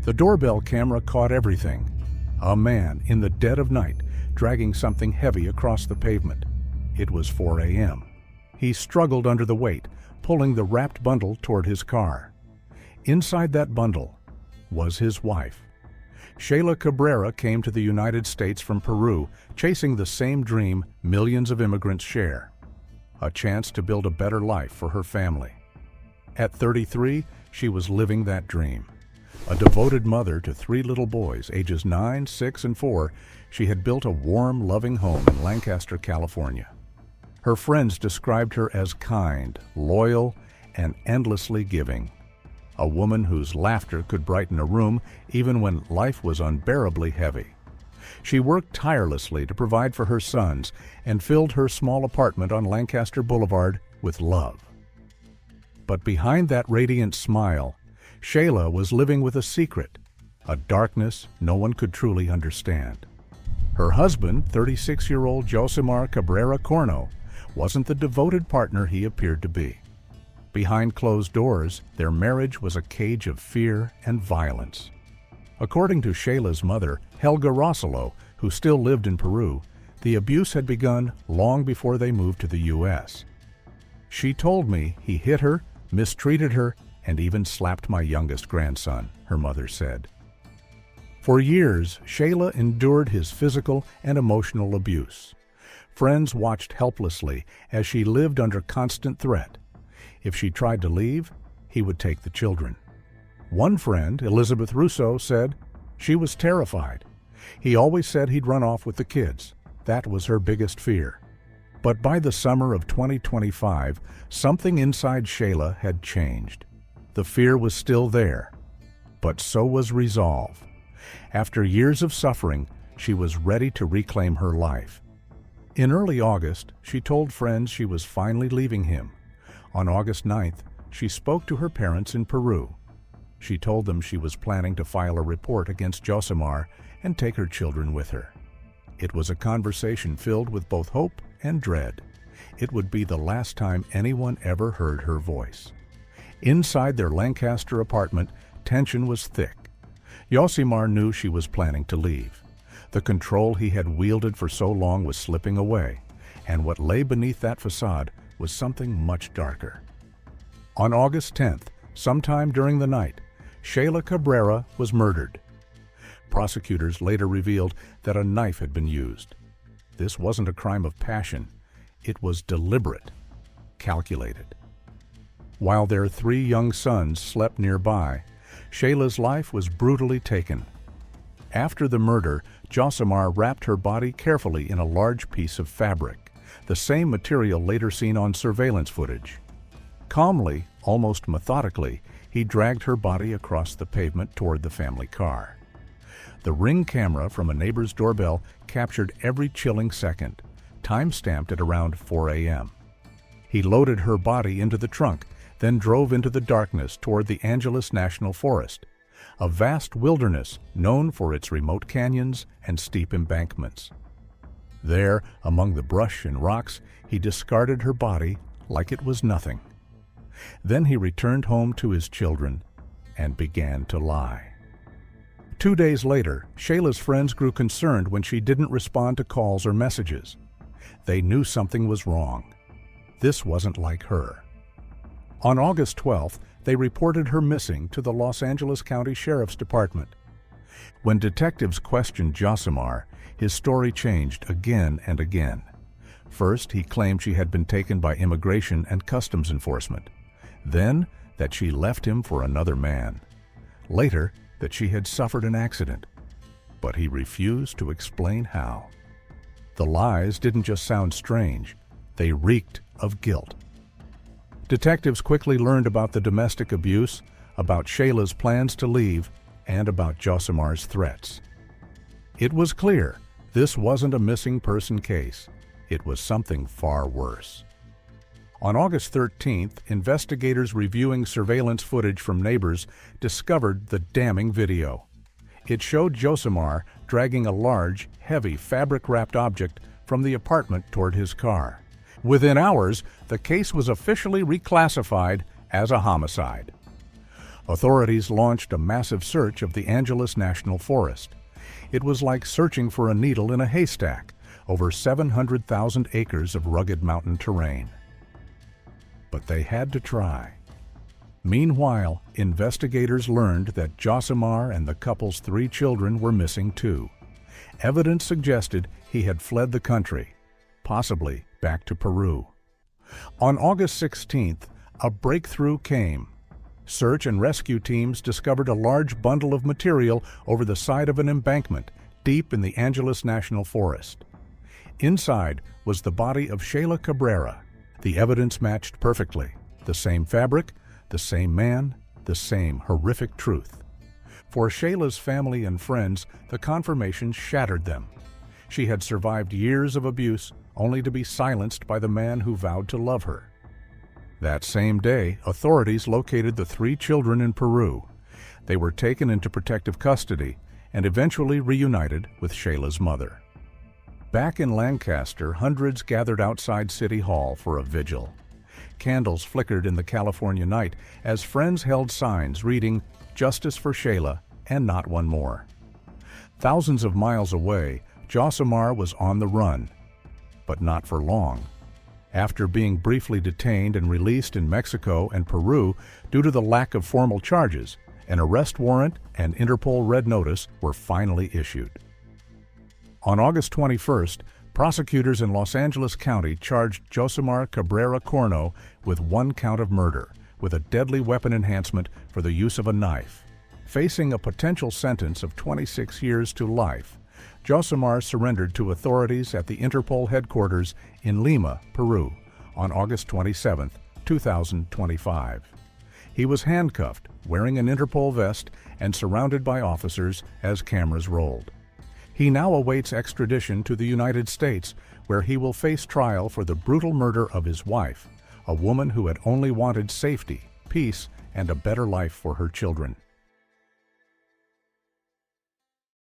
The doorbell camera caught everything. A man in the dead of night dragging something heavy across the pavement. It was 4 a.m. He struggled under the weight, pulling the wrapped bundle toward his car. Inside that bundle was his wife. Sheylla Cabrera came to the United States from Peru, chasing the same dream millions of immigrants share: a chance to build a better life for her family. At 33, she was living that dream. A devoted mother to 3 little boys, ages 9, 6, and 4, she had built a warm, loving home in Lancaster, California. Her friends described her as kind, loyal, and endlessly giving. A woman whose laughter could brighten a room even when life was unbearably heavy. She worked tirelessly to provide for her sons and filled her small apartment on Lancaster Boulevard with love. But behind that radiant smile, Sheylla was living with a secret, a darkness no one could truly understand. Her husband, 36-year-old Sheylla Cabrera Corno, wasn't the devoted partner he appeared to be. Behind closed doors, their marriage was a cage of fear and violence. According to Sheylla's mother, Helga Rossolo, who still lived in Peru, the abuse had begun long before they moved to the U.S. She told me he hit her, mistreated her, and even slapped my youngest grandson, her mother said. For years, Sheylla endured his physical and emotional abuse. Friends watched helplessly as she lived under constant threat. If she tried to leave, he would take the children. One friend, Elizabeth Russo, said she was terrified. He always said he'd run off with the kids. That was her biggest fear. But by the summer of 2025, something inside Sheylla had changed. The fear was still there, but so was resolve. After years of suffering, she was ready to reclaim her life. In early August, she told friends she was finally leaving him. On August 9th, she spoke to her parents in Peru. She told them she was planning to file a report against Sheylla and take her children with her. It was a conversation filled with both hope and dread. It would be the last time anyone ever heard her voice. Inside their Lancaster apartment, tension was thick. Sheylla knew she was planning to leave. The control he had wielded for so long was slipping away, and what lay beneath that facade was something much darker. On August 10th, sometime during the night, Sheylla Cabrera was murdered. Prosecutors later revealed that a knife had been used. This wasn't a crime of passion. It was deliberate, calculated. While their 3 young sons slept nearby, Sheylla's life was brutally taken. After the murder, Sheylla wrapped her body carefully in a large piece of fabric, the same material later seen on surveillance footage. Calmly, almost methodically, he dragged her body across the pavement toward the family car. The Ring camera from a neighbor's doorbell captured every chilling second, time-stamped at around 4 a.m. He loaded her body into the trunk, then drove into the darkness toward the Angeles National Forest, a vast wilderness known for its remote canyons and steep embankments. There, among the brush and rocks, he discarded her body like it was nothing. Then he returned home to his children and began to lie. 2 days later, Sheylla's friends grew concerned when she didn't respond to calls or messages. They knew something was wrong. This wasn't like her. On August 12th, they reported her missing to the Los Angeles County Sheriff's Department. When detectives questioned Sheylla, his story changed again and again. First, he claimed she had been taken by Immigration and Customs Enforcement. Then, that she left him for another man. Later, that she had suffered an accident. But he refused to explain how. The lies didn't just sound strange, they reeked of guilt. Detectives quickly learned about the domestic abuse, about Sheylla's plans to leave, and about Sheyilla's threats. It was clear this wasn't a missing person case. It was something far worse. On August 13th, investigators reviewing surveillance footage from neighbors discovered the damning video. It showed Sheylla dragging a large, heavy, fabric-wrapped object from the apartment toward his car. Within hours, the case was officially reclassified as a homicide. Authorities launched a massive search of the Angeles National Forest. It was like searching for a needle in a haystack, over 700,000 acres of rugged mountain terrain. But they had to try. Meanwhile, investigators learned that Josimar and the couple's 3 children were missing too. Evidence suggested he had fled the country, possibly back to Peru. On August 16th, a breakthrough came. Search and rescue teams discovered a large bundle of material over the side of an embankment deep in the Angeles National Forest. Inside was the body of Sheylla Cabrera. The evidence matched perfectly. The same fabric, the same man, the same horrific truth. For Sheylla's family and friends, the confirmation shattered them. She had survived years of abuse, only to be silenced by the man who vowed to love her. That same day, authorities located the 3 children in Peru. They were taken into protective custody and eventually reunited with Sheylla's mother. Back in Lancaster, hundreds gathered outside City Hall for a vigil. Candles flickered in the California night as friends held signs reading, "Justice for Sheylla and not one more." Thousands of miles away, Josimar was on the run, but not for long. After being briefly detained and released in Mexico and Peru due to the lack of formal charges, an arrest warrant and Interpol red notice were finally issued. On August 21st, prosecutors in Los Angeles County charged Josimar Cabrera Corno with 1 count of murder, with a deadly weapon enhancement for the use of a knife. Facing a potential sentence of 26 years to life, Josimar surrendered to authorities at the Interpol headquarters in Lima, Peru, on August 27, 2025. He was handcuffed, wearing an Interpol vest, and surrounded by officers as cameras rolled. He now awaits extradition to the United States, where he will face trial for the brutal murder of his wife, a woman who had only wanted safety, peace, and a better life for her children.